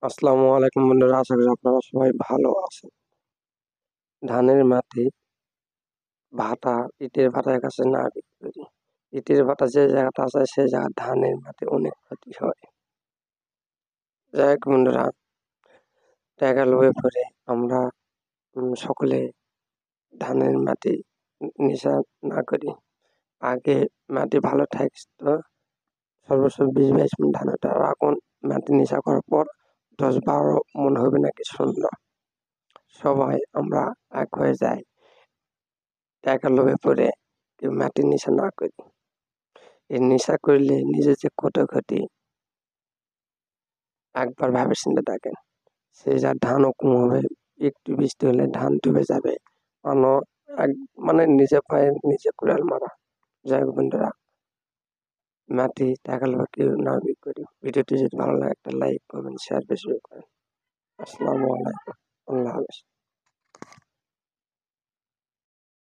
আসসালামু আলাইকুম বন্ধুরা, আশা করি আপনারা সবাই ভালো আছেন। ধানের মাটি ভাটা, ইটের ভাটার কাছে না বিক্রি করি। ইটের ভাটা যে জায়গাটা আছে সেই জায়গা ধানের মাটি অনেক ক্ষতি হয়। যাই হোক বন্ধুরা, টাকা লোভে পড়ে আমরা সকলে ধানের মাটি নেশা না করি। আগে মাটি ভালো থাকতো, সর্বোচ্চ 20-22 মণ ধান হতো। আর এখন মাটি নেশা করার পর 10-12 মণ হবে নাকি শূন্য। সবাই আমরা এক হয়ে যাই, টাকা লোভে পড়ে কেউ মাটির নেশা না করি। এই নেশা করলে নিজের যে কত ক্ষতি একবার ভাবে চিন্তে দেখেন। সে যার ধানও কম হবে, একটু বৃষ্টি হলে ধান ডুবে যাবে। অন্য এক মানে নিজে পায়ে নিজে কুড়াল মারা। যাই হোক বন্ধুরা, মাটি টাকা লোভে কেউ না বিক্রি করি। ভিডিওটি যদি ভালো লাগে একটা লাইক করবেন, শেয়ার বেশি করেন। আসসালামু আলাইকুম, আল্লাহ হাফেজ।